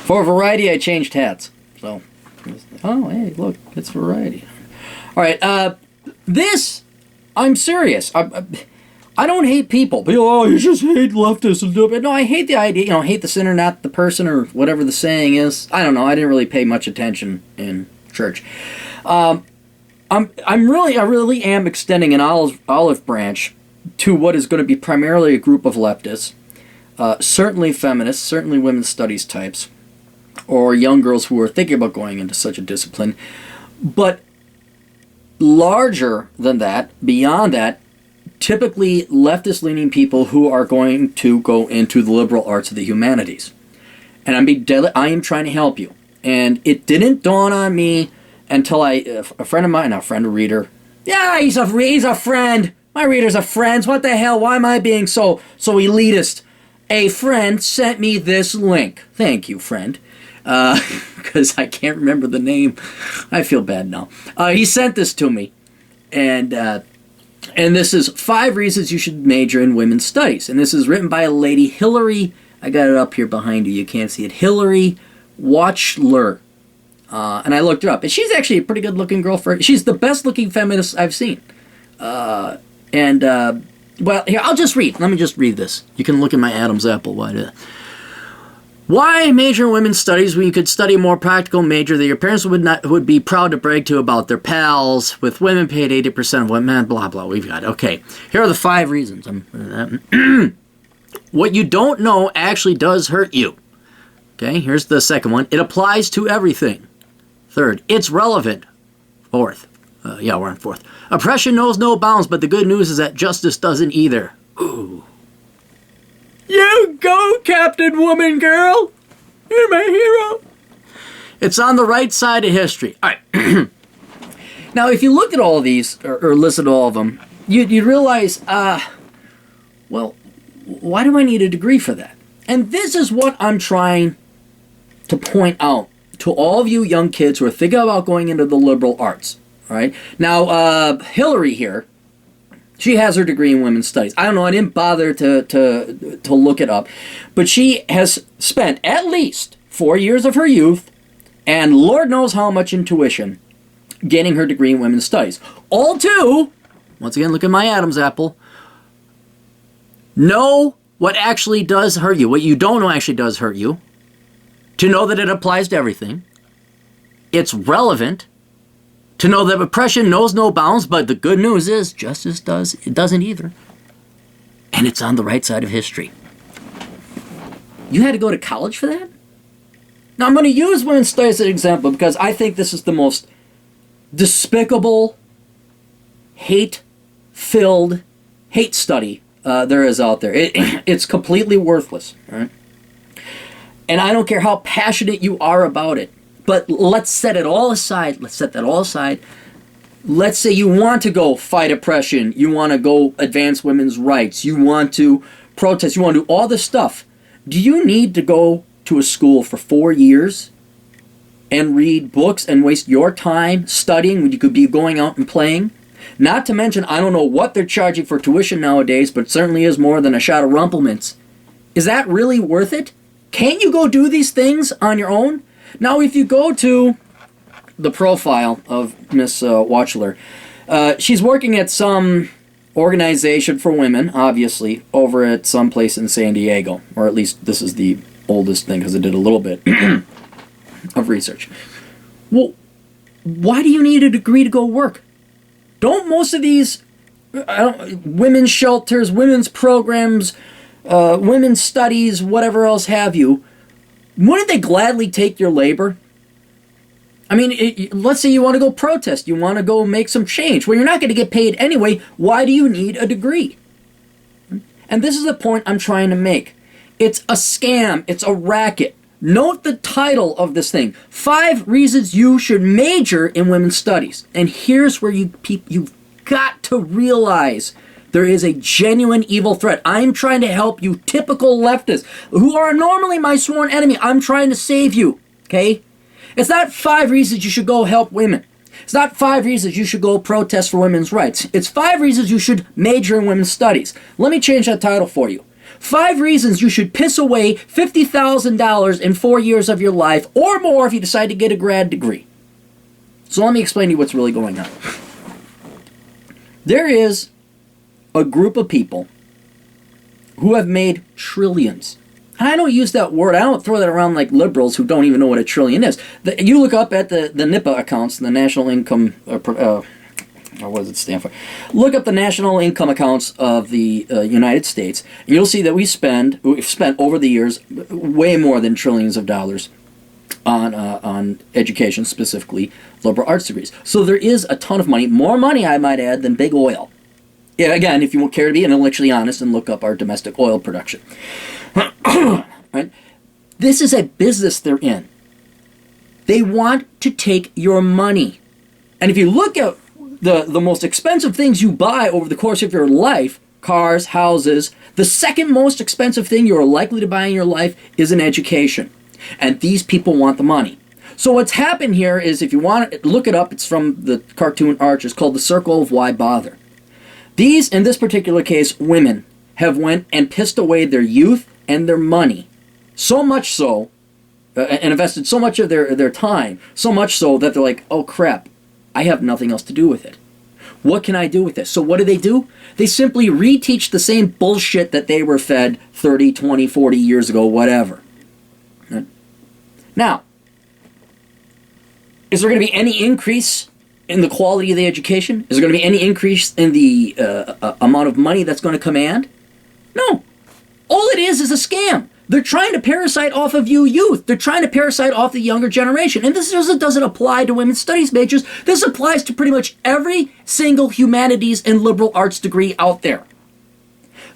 For variety, I changed hats. So, oh, hey, look, it's variety. All right, this, I'm serious. I don't hate people. You just hate leftists. No, I hate the idea. Hate the sinner, not the person, or whatever the saying is. I don't know. I didn't really pay much attention in church. I really am extending an olive branch to what is going to be primarily a group of leftists, certainly feminists, certainly women's studies types, or young girls who are thinking about going into such a discipline. But larger than that, beyond that, typically leftist-leaning people who are going to go into the liberal arts of the humanities. And I am trying to help you. And it didn't dawn on me until a friend of mine, a reader, yeah, he's a friend. My readers are friends. What the hell? Why am I being so elitist? A friend sent me this link. Thank you, friend. Because I can't remember the name. I feel bad now. He sent this to me. And this is 5 reasons you should major in women's studies. And this is written by a lady, Hillary. I got it up here behind you. You can't see it. Hillary Watchler. And I looked her up. And she's actually a pretty good-looking girl. She's the best-looking feminist I've seen. Well, here, I'll just read. Let me just read this. You can look at my Adam's apple. Why major in women's studies when you could study a more practical major that your parents would be proud to brag to about their pals, with women paid 80% of what men, blah, blah, we've got. Okay, here are the 5 reasons. What you don't know actually does hurt you. Okay, here's the second one. It applies to everything. Third, it's relevant. Fourth. Yeah, we're on 4th. Oppression knows no bounds, but the good news is that justice doesn't either. Ooh. You go, Captain Woman Girl. You're my hero. It's on the right side of history. All right. Now, if you looked at all of these, or listened to all of them, you'd realize, well, why do I need a degree for that? And this is what I'm trying to point out to all of you young kids who are thinking about going into the liberal arts. All right. Now, Hillary here, she has her degree in women's studies. I don't know. I didn't bother to look it up. But she has spent at least 4 years of her youth and Lord knows how much in tuition getting her degree in women's studies. All to, once again, look at my Adam's apple, know what actually does hurt you. What you don't know actually does hurt you. To know that it applies to everything. It's relevant. To know that oppression knows no bounds, but the good news is justice doesn't either. And it's on the right side of history. You had to go to college for that? Now I'm going to use women's studies as an example because I think this is the most despicable, hate-filled hate study there is out there. It's completely worthless. Right? And I don't care how passionate you are about it. But let's set it all aside. Let's set that all aside. Let's say you want to go fight oppression. You want to go advance women's rights. You want to protest. You want to do all this stuff. Do you need to go to a school for 4 years and read books and waste your time studying when you could be going out and playing? Not to mention, I don't know what they're charging for tuition nowadays, but it certainly is more than a shot of Rumplemints. Is that really worth it? Can't you go do these things on your own? Now, if you go to the profile of Miss Watchler, she's working at some organization for women, obviously, over at some place in San Diego. Or at least this is the oldest thing because I did a little bit of research. Well, why do you need a degree to go work? Don't most of these women's shelters, women's programs, women's studies, whatever else have you, wouldn't they gladly take your labor? I mean, let's say you want to go protest. You want to go make some change. Well, you're not going to get paid anyway. Why do you need a degree? And this is the point I'm trying to make. It's a scam. It's a racket. Note the title of this thing. 5 reasons you should major in women's studies. And here's where you've got to realize there is a genuine evil threat. I'm trying to help you typical leftists who are normally my sworn enemy. I'm trying to save you, okay? It's not 5 reasons you should go help women. It's not 5 reasons you should go protest for women's rights. It's 5 reasons you should major in women's studies. Let me change that title for you. 5 reasons you should piss away $50,000 in 4 years of your life, or more if you decide to get a grad degree. So let me explain to you what's really going on. There is a group of people who have made trillions. And I don't use that word. I don't throw that around like liberals who don't even know what a trillion is. You look up at the NIPA accounts, the National Income, or what does it stand for? Look up the national income accounts of the United States, and you'll see that we've spent over the years way more than trillions of dollars on education, specifically liberal arts degrees. So there is a ton of money, more money, I might add, than big oil. Yeah, again, if you care to be intellectually honest and look up our domestic oil production. Right? This is a business they're in. They want to take your money. And if you look at the most expensive things you buy over the course of your life, cars, houses, the second most expensive thing you're likely to buy in your life is an education. And these people want the money. So what's happened here is, if you want to look it up, it's from the cartoon Archers, called The Circle of Why Bother. These, in this particular case, women, have went and pissed away their youth and their money. So much so, and invested so much of their time, so much so that they're like, oh crap, I have nothing else to do with it. What can I do with this? So what do? They simply reteach the same bullshit that they were fed 30, 20, 40 years ago, whatever. Right? Now, is there going to be any increase in the quality of the education? Is there going to be any increase in the amount of money that's going to command? No. All it is a scam. They're trying to parasite off of you youth. They're trying to parasite off the younger generation. And this doesn't apply to women's studies majors. This applies to pretty much every single humanities and liberal arts degree out there.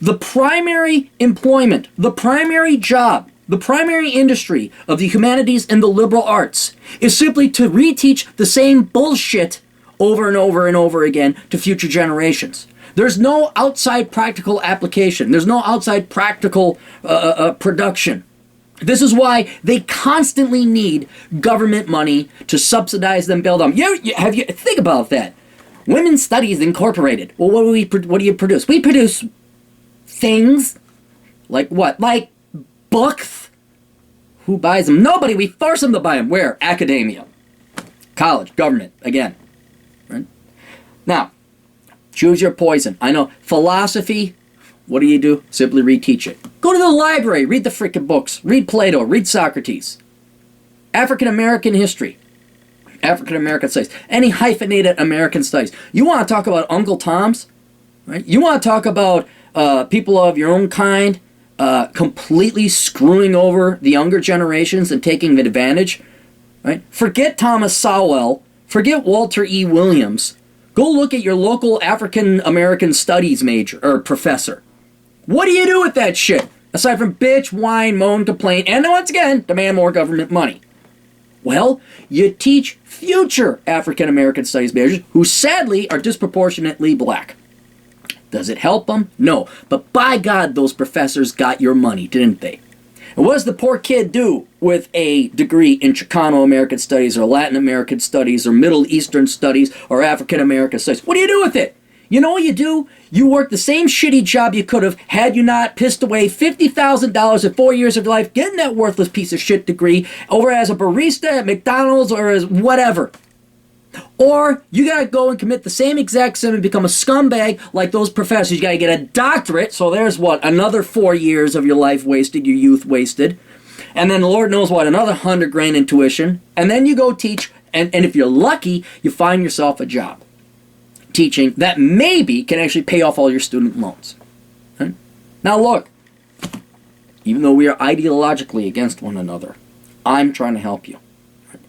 The primary employment, the primary job, the primary industry of the humanities and the liberal arts is simply to reteach the same bullshit over and over and over again to future generations. There's no outside practical application. There's no outside practical production. This is why they constantly need government money to subsidize them, build them. Think about that. Women's Studies Incorporated. Well, what do you produce? We produce things like what? Like books. Who buys them? Nobody. We force them to buy them. Where? Academia, college, government. Again, right? Now, choose your poison. I know. Philosophy, what do? Simply reteach it. Go to the library. Read the freaking books. Read Plato. Read Socrates. African American history. African American studies. Any hyphenated American studies. You want to talk about Uncle Toms? Right? You want to talk about people of your own kind completely screwing over the younger generations and taking advantage? Right? Forget Thomas Sowell. Forget Walter E. Williams. Go look at your local African American studies major or professor. What do you do with that shit? Aside from bitch, whine, moan, complain, and once again, demand more government money. Well, you teach future African American studies majors who sadly are disproportionately black. Does it help them? No. But by God, those professors got your money, didn't they? And what does the poor kid do with a degree in Chicano American studies or Latin American studies or Middle Eastern studies or African American studies? What do you do with it? You know what you do? You work the same shitty job you could have had you not pissed away $50,000 in 4 years of your life getting that worthless piece of shit degree over as a barista at McDonald's or as whatever. Or you gotta go and commit the same exact sin and become a scumbag like those professors. You gotta get a doctorate, so there's what, another 4 years of your life wasted, your youth wasted. And then Lord knows what, another $100,000 in tuition. And then you go teach, and if you're lucky, you find yourself a job teaching that maybe can actually pay off all your student loans. Right? Now look, even though we are ideologically against one another, I'm trying to help you. Right?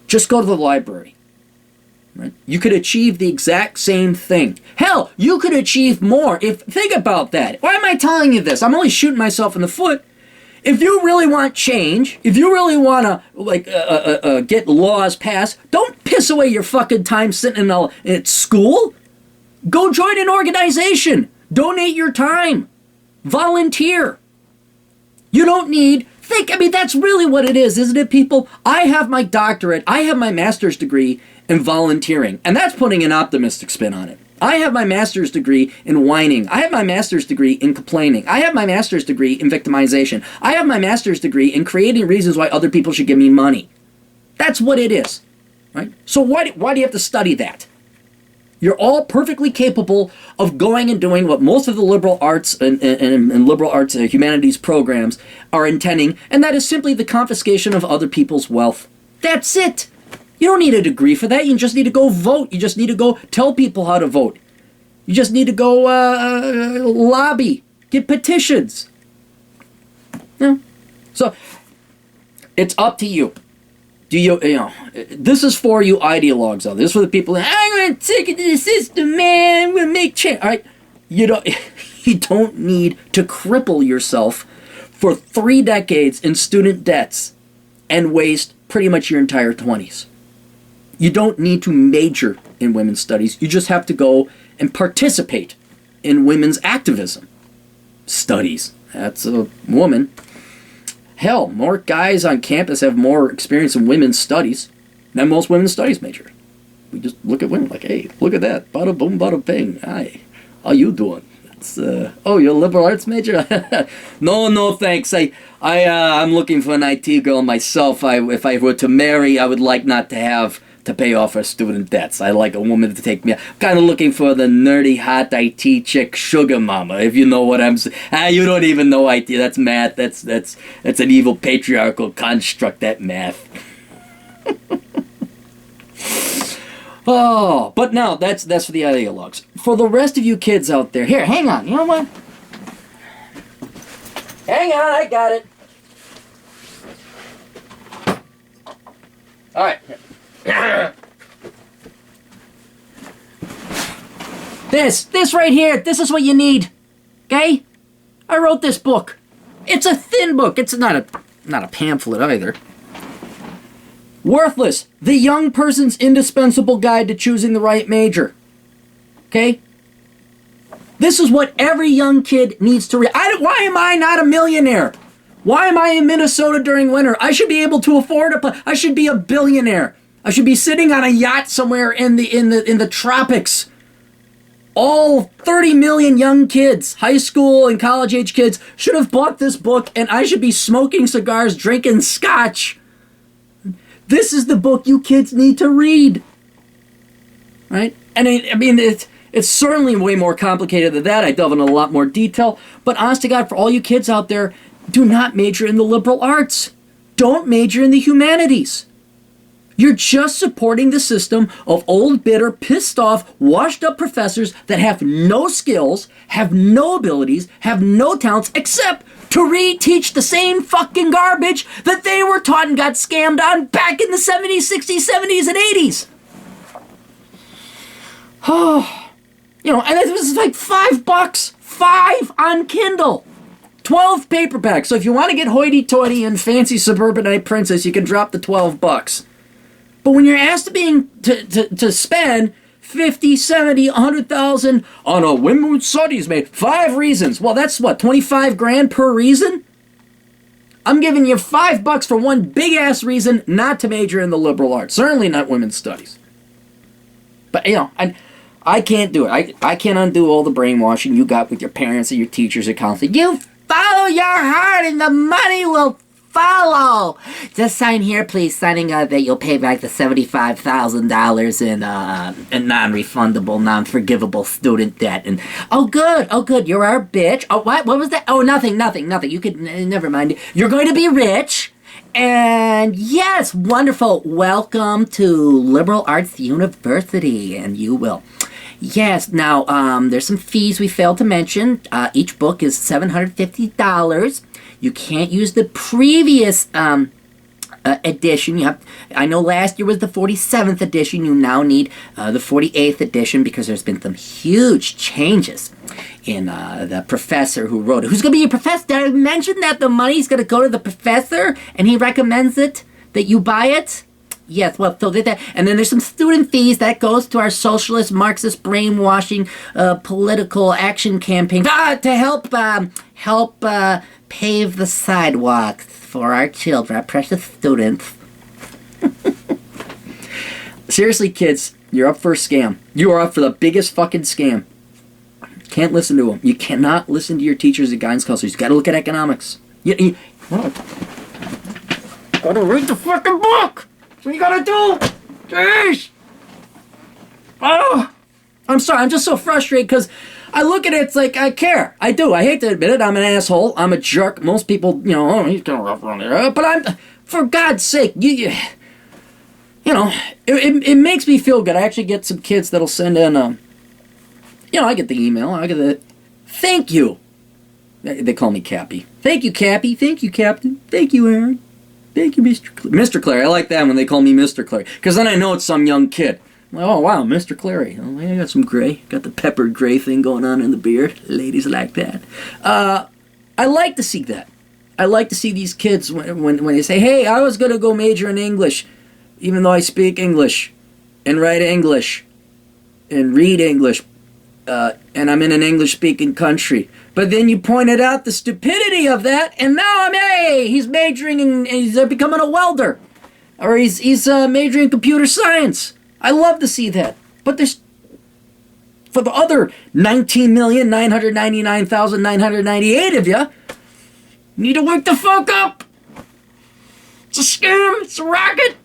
Just go to the library. Right? You could achieve the exact same thing. Hell, you could achieve more. Think about that. Why am I telling you this? I'm only shooting myself in the foot. If you really want change, if you really want to get laws passed, don't piss away your fucking time sitting at school. Go join an organization. Donate your time. Volunteer. You don't need... that's really what it is, isn't it, people? I have my doctorate, I have my master's degree in volunteering, and that's putting an optimistic spin on it. I have my master's degree in whining. I have my master's degree in complaining. I have my master's degree in victimization. I have my master's degree in creating reasons why other people should give me money. That's what it is, right? So why do you have to study that? You're all perfectly capable of going and doing what most of the liberal arts and liberal arts humanities programs are intending, and that is simply the confiscation of other people's wealth. That's it. You don't need a degree for that. You just need to go vote. You just need to go tell people how to vote. You just need to go lobby, get petitions. Yeah. So it's up to you. This is for you ideologues out there. This is for the people that, I'm going to take it to the system, man. I'm going to make change. All right? You don't need to cripple yourself for 3 decades in student debts and waste pretty much your entire 20s. You don't need to major in women's studies. You just have to go and participate in women's activism. Studies. That's a woman. Hell, more guys on campus have more experience in women's studies than most women's studies majors. We just look at women like, hey, look at that. Bada boom, bada bing. Hi, how you doing? It's, oh, you're a liberal arts major? No, thanks. I'm looking for an IT girl myself. If I were to marry, I would like not to have to pay off her student debts. I like a woman to take me. I'm kind of looking for the nerdy, hot IT chick sugar mama, if you know what I'm saying. You don't even know IT. That's math. That's an evil patriarchal construct, that math. Oh, but no, that's for the ideologues. For the rest of you kids out there, here, hang on. You know what? Hang on, I got it. All right. This right here, this is what you need. Okay? I wrote this book. It's a thin book. It's not a pamphlet either. Worthless. The Young Person's Indispensable Guide to Choosing the Right Major. Okay? This is what every young kid needs to read. Why am I not a millionaire? Why am I in Minnesota during winter? I should be able to afford I should be a billionaire. I should be sitting on a yacht somewhere in the tropics. All 30 million young kids, high school and college age kids, should have bought this book, and I should be smoking cigars, drinking scotch. This is the book you kids need to read. Right? And I mean, it's certainly way more complicated than that. I delve into a lot more detail. But honest to God, for all you kids out there, do not major in the liberal arts. Don't major in the humanities. You're just supporting the system of old, bitter, pissed off, washed up professors that have no skills, have no abilities, have no talents, except to reteach the same fucking garbage that they were taught and got scammed on back in the 70s, 60s, 70s, and 80s. Oh, and it was like $5, 5 on Kindle. 12 paperbacks. So if you want to get hoity-toity and fancy suburbanite princess, you can drop the $12. But when you're asked to spend 50, 70, 100,000 on a women's studies made 5 reasons. Well, that's what, 25 grand per reason? I'm giving you $5 for one big ass reason not to major in the liberal arts. Certainly not women's studies. But I can't do it. I can't undo all the brainwashing you got with your parents and your teachers and counselors. You follow your heart and the money will follow. Just sign here, please, signing that you'll pay back the $75,000 in non-refundable, non-forgivable student debt. And oh good, you're our bitch. Oh, what was that? Oh, nothing. You could never mind. You're going to be rich. And yes, wonderful. Welcome to Liberal Arts University, and you will. Yes, now, there's some fees we failed to mention. Each book is $750. You can't use the previous edition. I know last year was the 47th edition. You now need the 48th edition because there's been some huge changes in the professor who wrote it. Who's going to be your professor? Did I mention that the money's going to go to the professor and he recommends it, that you buy it? Yes, well, so did that. And then there's some student fees that goes to our socialist, Marxist, brainwashing, political action campaign to help pave the sidewalks for our children, our precious students. Seriously, kids, You're up for a scam. You are up for the biggest fucking scam. Can't listen to them. You cannot listen to your teachers and guidance counselors. You got to look at economics. You gotta read the fucking book. That's what you gotta do. Jeez. Oh, I'm sorry. I'm just so frustrated because I look at it. It's like I care. I do. I hate to admit it. I'm an asshole. I'm a jerk. Most people, oh, he's kind of rough around here. But I'm, for God's sake, you know, it makes me feel good. I actually get some kids that'll send in, I get the email. I get the, thank you. They call me Cappy. Thank you, Cappy. Thank you, Captain. Thank you, Aaron. Thank you, Mr. Clary. I like that when they call me Mr. Clary. Because then I know it's some young kid. I'm like, oh, wow, Mr. Clary. Oh, I got some gray. Got the peppered gray thing going on in the beard. Ladies like that. I like to see that. I like to see these kids when they say, hey, I was going to go major in English, even though I speak English and write English and read English, and I'm in an English-speaking country. But then you pointed out the stupidity of that, and now he's majoring in, he's becoming a welder. Or he's majoring in computer science. I love to see that. But there's, for the other 19,999,998 of you, need to wake the fuck up. It's a scam. It's a racket.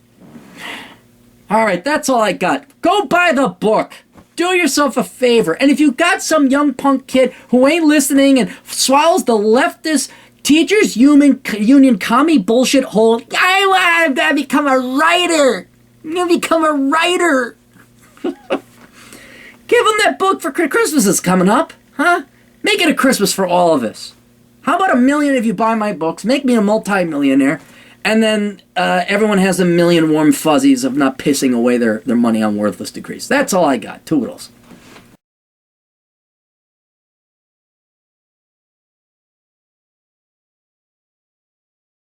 All right, that's all I got. Go buy the book. Do yourself a favor. And if you got some young punk kid who ain't listening and swallows the leftist teachers union commie bullshit whole, I want to become a writer. I'm going to become a writer. Give them that book for Christmas is coming up. Huh? Make it a Christmas for all of us. How about $1 million if you buy my books? Make me a multi-millionaire. And then everyone has a million warm fuzzies of not pissing away their money on worthless degrees. That's all I got. Toodles.